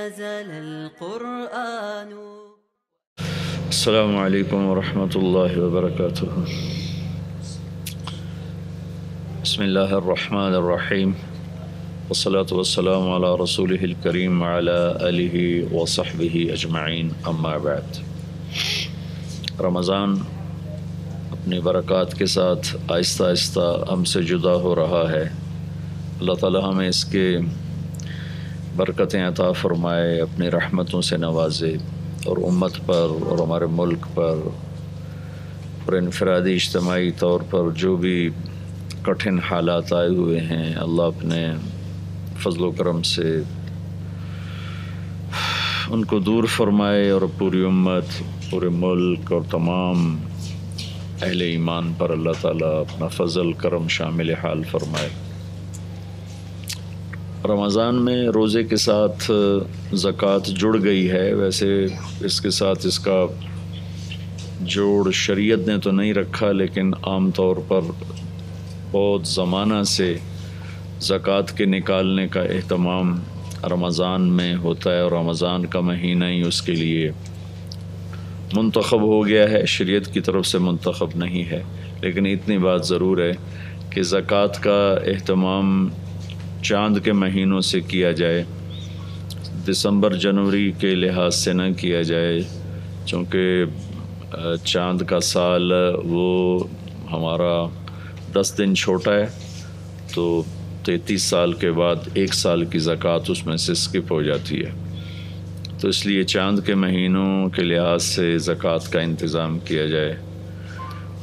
نزل القرآن. السلام علیکم ورحمۃ اللہ وبرکاتہ. بسم اللہ الرحمن الرحیم والصلاة والسلام علی رسولہ الکریم وعلی آلہ وصحبہ اجمعین، اما بعد. رمضان اپنی برکات کے ساتھ آہستہ آہستہ ہم سے جدا ہو رہا ہے. اللہ تعالی ہمیں اس کے برکتیں عطا فرمائے، اپنی رحمتوں سے نوازے، اور امت پر اور ہمارے ملک پر اور انفرادی اجتماعی طور پر جو بھی کٹھن حالات آئے ہوئے ہیں، اللہ اپنے فضل و کرم سے ان کو دور فرمائے اور پوری امت، پورے ملک اور تمام اہل ایمان پر اللہ تعالیٰ اپنا فضل کرم شامل حال فرمائے. رمضان میں روزے کے ساتھ زکوٰۃ جڑ گئی ہے. ویسے اس کے ساتھ اس کا جوڑ شریعت نے تو نہیں رکھا، لیکن عام طور پر بہت زمانہ سے زکوٰۃ کے نکالنے کا اہتمام رمضان میں ہوتا ہے، اور رمضان کا مہینہ ہی اس کے لیے منتخب ہو گیا ہے. شریعت کی طرف سے منتخب نہیں ہے، لیکن اتنی بات ضرور ہے کہ زکوٰۃ کا اہتمام چاند کے مہینوں سے کیا جائے، دسمبر جنوری کے لحاظ سے نہ کیا جائے، چونکہ چاند کا سال وہ ہمارا 10 دن چھوٹا ہے، تو 33 سال کے بعد 1 سال کی زکوٰۃ اس میں سے اسکپ ہو جاتی ہے. تو اس لیے چاند کے مہینوں کے لحاظ سے زکوٰۃ کا انتظام کیا جائے.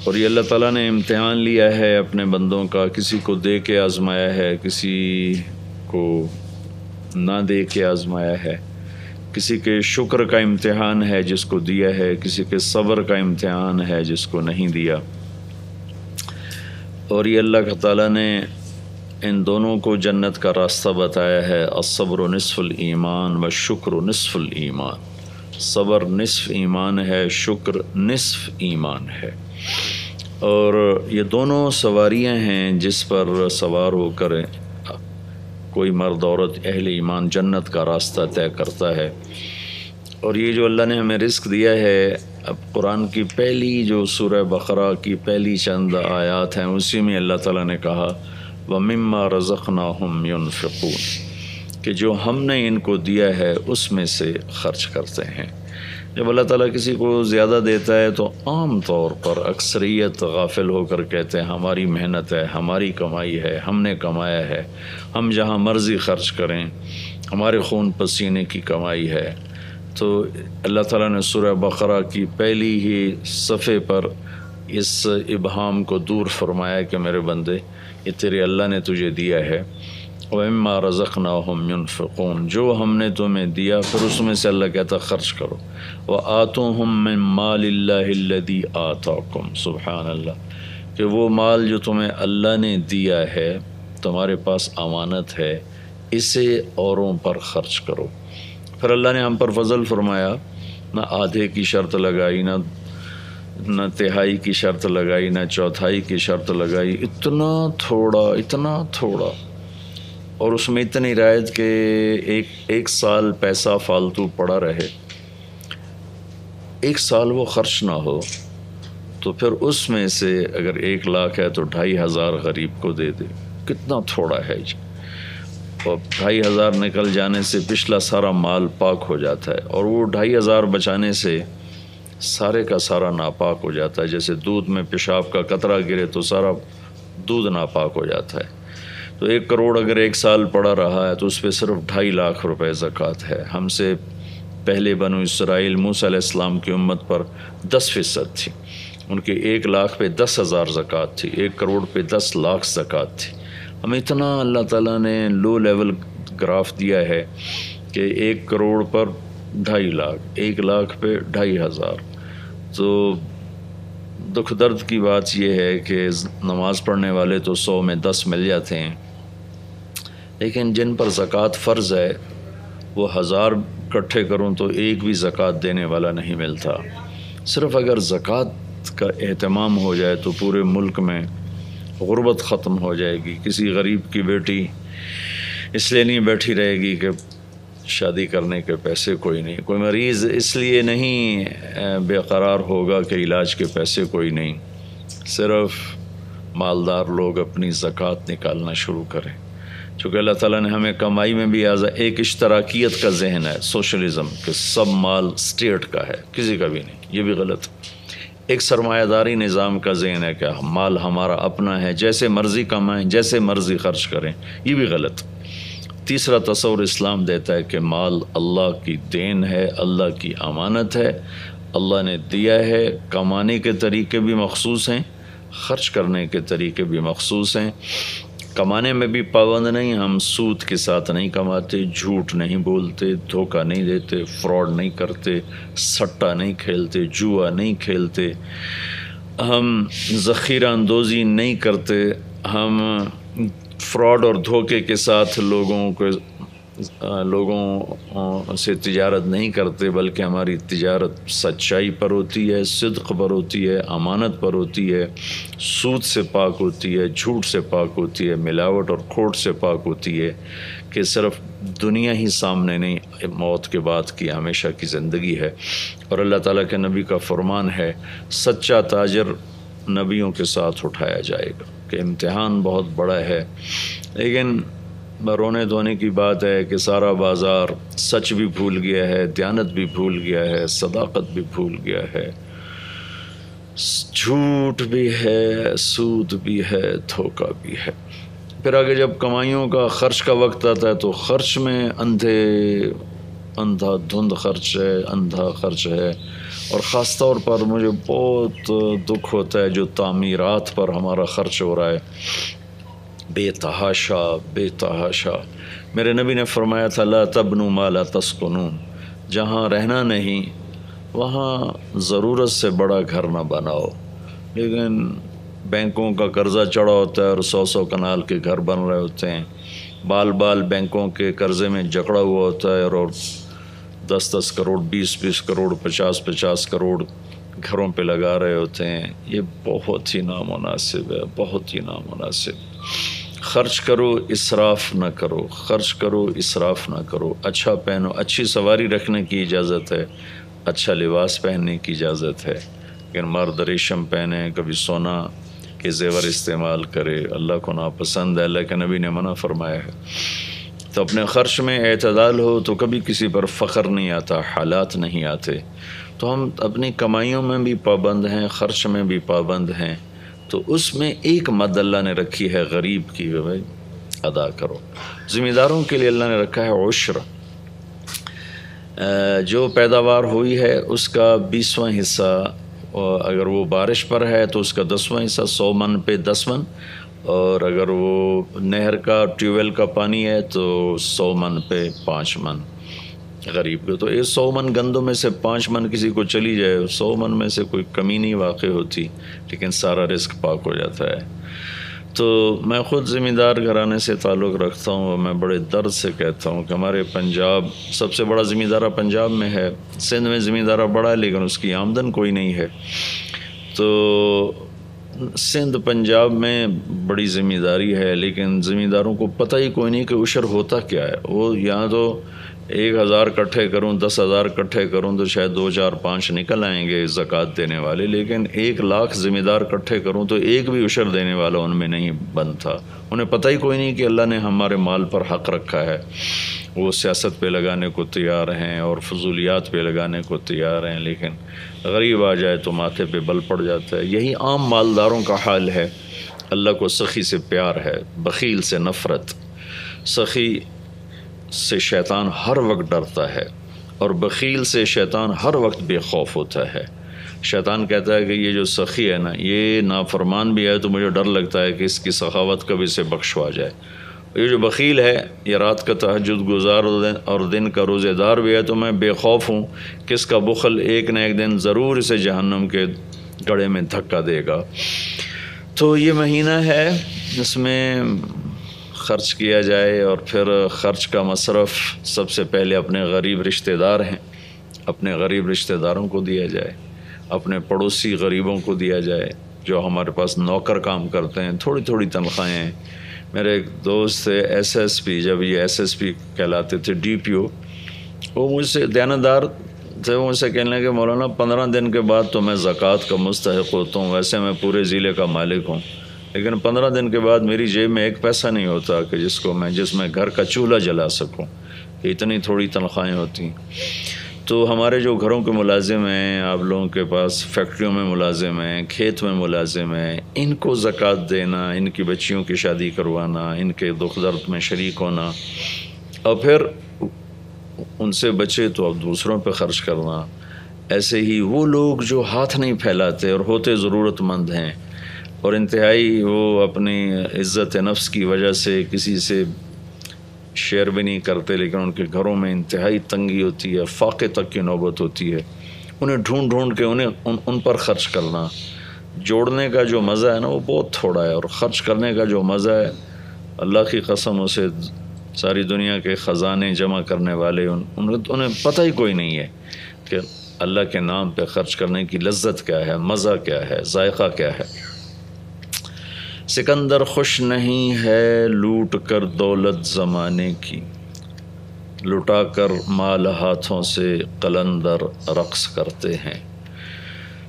اور یہ اللہ تعالیٰ نے امتحان لیا ہے اپنے بندوں کا، کسی کو دے کے آزمایا ہے، کسی کو نہ دے کے آزمایا ہے، کسی کے شکر کا امتحان ہے جس کو دیا ہے، کسی کے صبر کا امتحان ہے جس کو نہیں دیا. اور یہ اللہ تعالیٰ نے ان دونوں کو جنت کا راستہ بتایا ہے. الصبر نصف الایمان والشکر نصف الایمان. صبر نصف ایمان ہے، شکر نصف ایمان ہے. اور یہ دونوں سواریاں ہیں جس پر سوار ہو کر کوئی مرد عورت اہل ایمان جنت کا راستہ طے کرتا ہے. اور یہ جو اللہ نے ہمیں رزق دیا ہے، اب قرآن کی پہلی جو سورہ بقرہ کی پہلی چند آیات ہیں، اسی میں اللہ تعالیٰ نے کہا وَمِمَّا رَزَقْنَاهُمْ يُنْفِقُونَ، کہ جو ہم نے ان کو دیا ہے اس میں سے خرچ کرتے ہیں. جب اللہ تعالیٰ کسی کو زیادہ دیتا ہے تو عام طور پر اکثریت غافل ہو کر کہتے ہیں ہماری محنت ہے، ہماری کمائی ہے، ہم نے کمایا ہے، ہم جہاں مرضی خرچ کریں، ہمارے خون پسینے کی کمائی ہے. تو اللہ تعالیٰ نے سورہ بقرہ کی پہلی ہی صفحے پر اس ابہام کو دور فرمایا کہ میرے بندے، یہ تیرے اللہ نے تجھے دیا ہے. وَمِمَّا رَزَقْنَاهُمْ يُنْفِقُونَ، جو ہم نے تمہیں دیا پھر اس میں سے اللہ کہتا خرچ کرو. وَآتُوهُمْ مِنْ مَالِ اللَّهِ الَّذِي آتَاكُمْ، سبحان اللہ، کہ وہ مال جو تمہیں اللہ نے دیا ہے، تمہارے پاس امانت ہے، اسے اوروں پر خرچ کرو. پھر اللہ نے ہم پر فضل فرمایا، نہ آدھے کی شرط لگائی، نہ تہائی کی شرط لگائی، نہ چوتھائی کی شرط لگائی. اتنا تھوڑا، اور اس میں اتنی رعایت کہ ایک سال پیسہ فالتو پڑا رہے، 1 سال وہ خرچ نہ ہو، تو پھر اس میں سے اگر 1 لاکھ ہے تو 2500 غریب کو دے دے. کتنا تھوڑا ہے جی. اور 2500 نکل جانے سے پچھلا سارا مال پاک ہو جاتا ہے، اور وہ 2500 بچانے سے سارے کا سارا ناپاک ہو جاتا ہے. جیسے دودھ میں پیشاب کا قطرہ گرے تو سارا دودھ ناپاک ہو جاتا ہے. تو 1 کروڑ اگر 1 سال پڑا رہا ہے تو اس پہ صرف 2.5 لاکھ روپے زکوٰۃ ہے. ہم سے پہلے بنو اسرائیل موسیٰ علیہ السلام کی امت پر 10% تھی، ان کے 1 لاکھ پہ 10,000 زکوٰۃ تھی، 1 کروڑ پہ 10 لاکھ زکوٰۃ تھی. ہمیں اتنا اللہ تعالیٰ نے لو لیول گراف دیا ہے کہ 1 کروڑ پر 2.5 لاکھ، 1 لاکھ پہ 2,500. تو دکھ درد کی بات یہ ہے کہ نماز پڑھنے والے تو 100 میں 10 مل جاتے ہیں، لیکن جن پر زکوٰۃ فرض ہے وہ 1000 اکٹھے کروں تو ایک بھی زکوٰۃ دینے والا نہیں ملتا. صرف اگر زکوٰۃ کا اہتمام ہو جائے تو پورے ملک میں غربت ختم ہو جائے گی. کسی غریب کی بیٹی اس لیے نہیں بیٹھی رہے گی کہ شادی کرنے کے پیسے کوئی نہیں، کوئی مریض اس لیے نہیں بے قرار ہوگا کہ علاج کے پیسے کوئی نہیں، صرف مالدار لوگ اپنی زکوٰۃ نکالنا شروع کریں، چونکہ اللہ تعالیٰ نے ہمیں کمائی میں بھی ایک اشتراکیت کا ذہن ہے، سوشلزم، کہ سب مال اسٹیٹ کا ہے، کسی کا بھی نہیں، یہ بھی غلط۔ ایک سرمایہ داری نظام کا ذہن ہے کہ مال ہمارا اپنا ہے، جیسے مرضی کمائیں، جیسے مرضی خرچ کریں، یہ بھی غلط۔ تیسرا تصور اسلام دیتا ہے کہ مال اللہ کی دین ہے، اللہ کی امانت ہے، اللہ نے دیا ہے، کمانے کے طریقے بھی مخصوص ہیں، خرچ کرنے کے طریقے بھی مخصوص ہیں۔ کمانے میں بھی پابند نہیں، ہم سود کے ساتھ نہیں کماتے، جھوٹ نہیں بولتے، دھوکہ نہیں دیتے، فراڈ نہیں کرتے، سٹہ نہیں کھیلتے، جوا نہیں کھیلتے، ہم ذخیرہ اندوزی نہیں کرتے، ہم فراڈ اور دھوکے کے ساتھ لوگوں سے تجارت نہیں کرتے، بلکہ ہماری تجارت سچائی پر ہوتی ہے، صدق پر ہوتی ہے، امانت پر ہوتی ہے، سود سے پاک ہوتی ہے، جھوٹ سے پاک ہوتی ہے، ملاوٹ اور کھوٹ سے پاک ہوتی ہے، کہ صرف دنیا ہی سامنے نہیں، موت کے بعد کی ہمیشہ کی زندگی ہے۔ اور اللہ تعالیٰ کے نبی کا فرمان ہے، سچا تاجر نبیوں کے ساتھ اٹھایا جائے گا، کہ امتحان بہت بڑا ہے۔ لیکن رونے دھونے کی بات ہے کہ سارا بازار سچ بھی بھول گیا ہے، دیانت بھی بھول گیا ہے، صداقت بھی بھول گیا ہے، جھوٹ بھی ہے، سود بھی ہے، دھوکہ بھی ہے۔ پھر آگے جب کمائیوں کا خرچ کا وقت آتا ہے تو خرچ میں اندھا دھند خرچ ہے، اندھا خرچ ہے۔ اور خاص طور پر مجھے بہت دکھ ہوتا ہے جو تعمیرات پر ہمارا خرچ ہو رہا ہے، بے تحاشا۔ میرے نبی نے فرمایا تھا، لا تبنوا ما لا تسکنون، جہاں رہنا نہیں وہاں ضرورت سے بڑا گھر نہ بناؤ۔ لیکن بینکوں کا قرضہ چڑھا ہوتا ہے اور 100 کنال کے گھر بن رہے ہوتے ہیں، بال بینکوں کے قرضے میں جکڑا ہوا ہوتا ہے، اور 10 کروڑ، 20 کروڑ، 50 کروڑ گھروں پہ لگا رہے ہوتے ہیں۔ یہ بہت ہی نامناسب ہے، بہت ہی نامناسب۔ خرچ کرو، اسراف نہ کرو، خرچ کرو، اسراف نہ کرو۔ اچھا پہنو، اچھی سواری رکھنے کی اجازت ہے، اچھا لباس پہننے کی اجازت ہے، لیکن مرد ریشم پہنے، کبھی سونا کے زیور استعمال کرے، اللہ کو ناپسند ہے، اللہ کے نبی نے منع فرمایا ہے۔ تو اپنے خرچ میں اعتدال ہو تو کبھی کسی پر فخر نہیں آتا، حالات نہیں آتے۔ تو ہم اپنی کمائیوں میں بھی پابند ہیں، خرچ میں بھی پابند ہیں، تو اس میں ایک مد اللہ نے رکھی ہے غریب کی، بھائی ادا کرو۔ ذمہ داروں کے لیے اللہ نے رکھا ہے عشر، جو پیداوار ہوئی ہے اس کا 20واں حصہ، اگر وہ بارش پر ہے تو اس کا 10واں حصہ، 100 من پہ 10 من، اور اگر وہ نہر کا ٹیوب کا پانی ہے تو 100 من پہ 5 من غریب کو۔ تو 100 من گندوں میں سے 5 من کسی کو چلی جائے، 100 من میں سے کوئی کمی نہیں واقع ہوتی، لیکن سارا رزق پاک ہو جاتا ہے۔ تو میں خود ذمہ دار گھرانے سے تعلق رکھتا ہوں، اور میں بڑے درد سے کہتا ہوں کہ ہمارے پنجاب، سب سے بڑا ذمہ دارہ پنجاب میں ہے، سندھ میں ذمہ دارہ بڑا ہے لیکن اس کی آمدن کوئی نہیں ہے۔ تو سندھ پنجاب میں بڑی ذمہ داری ہے، لیکن ذمہ داروں کو پتہ ہی کوئی نہیں کہ عشر ہوتا کیا ہے۔ وہ یہاں تو 1000 اکٹھے کروں، 10,000 اکٹھے کروں تو شاید 2 4 5 نکل آئیں گے زکوٰۃ دینے والے، لیکن 1 لاکھ ذمہ دار اکٹھے کروں تو ایک بھی عشر دینے والا ان میں نہیں بنتا۔ انہیں پتہ ہی کوئی نہیں کہ اللہ نے ہمارے مال پر حق رکھا ہے۔ وہ سیاست پہ لگانے کو تیار ہیں اور فضولیات پہ لگانے کو تیار ہیں، لیکن غریب آ جائے تو ماتھے پہ بل پڑ جاتا ہے۔ یہی عام مالداروں کا حال ہے۔ اللہ کو سخی سے پیار ہے، بخیل سے نفرت۔ سخی سے شیطان ہر وقت ڈرتا ہے، اور بخیل سے شیطان ہر وقت بے خوف ہوتا ہے۔ شیطان کہتا ہے کہ یہ جو سخی ہے نا، یہ نافرمان بھی ہے تو مجھے ڈر لگتا ہے کہ اس کی سخاوت کبھی سے بخشوا جائے۔ یہ جو بخیل ہے، یہ رات کا تہجد گزار اور دن کا روزے دار بھی ہے، تو میں بے خوف ہوں کہ اس کا بخل ایک نہ ایک دن ضرور اسے جہنم کے گڑھے میں دھکا دے گا۔ تو یہ مہینہ ہے، اس میں خرچ کیا جائے، اور پھر خرچ کا مصرف سب سے پہلے اپنے غریب رشتہ دار ہیں، اپنے غریب رشتہ داروں کو دیا جائے، اپنے پڑوسی غریبوں کو دیا جائے جو ہمارے پاس نوکر کام کرتے ہیں، تھوڑی تھوڑی تنخواہیں ہیں۔ میرے ایک دوست تھے ایس ایس پی، جب یہ ایس ایس پی کہلاتے تھے ڈی پی او، وہ مجھ سے دیانتدار تھے، وہ مجھ سے کہنے لگے مولانا 15 دن کے بعد تو میں زکوٰۃ کا مستحق ہوتا ہوں، ویسے میں پورے ضلع کا مالک ہوں، لیکن 15 دن کے بعد میری جیب میں ایک پیسہ نہیں ہوتا کہ جس میں گھر کا چولہا جلا سکوں، اتنی تھوڑی تنخواہیں ہوتی ہیں۔ تو ہمارے جو گھروں کے ملازم ہیں، آپ لوگوں کے پاس فیکٹریوں میں ملازم ہیں، کھیت میں ملازم ہیں، ان کو زکوٰۃ دینا، ان کی بچیوں کی شادی کروانا، ان کے دکھ درد میں شریک ہونا، اور پھر ان سے بچے تو اب دوسروں پہ خرچ کرنا۔ ایسے ہی وہ لوگ جو ہاتھ نہیں پھیلاتے اور ہوتے ضرورت مند ہیں، اور انتہائی وہ اپنی عزت نفس کی وجہ سے کسی سے شیئر بھی نہیں کرتے، لیکن ان کے گھروں میں انتہائی تنگی ہوتی ہے، فاقے تک کی نوبت ہوتی ہے، انہیں ڈھونڈ ڈھونڈ کے ان پر خرچ کرنا۔ جوڑنے کا جو مزہ ہے نا وہ بہت تھوڑا ہے، اور خرچ کرنے کا جو مزہ ہے، اللہ کی قسم اسے ساری دنیا کے خزانے جمع کرنے والے انہیں پتہ ہی کوئی نہیں ہے کہ اللہ کے نام پہ خرچ کرنے کی لذت کیا ہے، مزہ کیا ہے، ذائقہ کیا ہے۔ سکندر خوش نہیں ہے لوٹ کر دولت زمانے کی، لٹا کر مال ہاتھوں سے قلندر رقص کرتے ہیں۔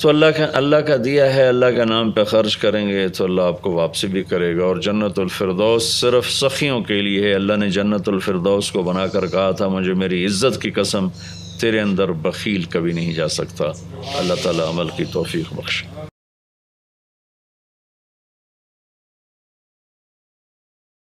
تو اللہ کا دیا ہے، اللہ کے نام پہ خرچ کریں گے تو اللہ آپ کو واپسی بھی کرے گا، اور جنت الفردوس صرف سخیوں کے لیے ہے۔ اللہ نے جنت الفردوس کو بنا کر کہا تھا مجھے میری عزت کی قسم تیرے اندر بخیل کبھی نہیں جا سکتا۔ اللہ تعالیٰ عمل کی توفیق بخشے۔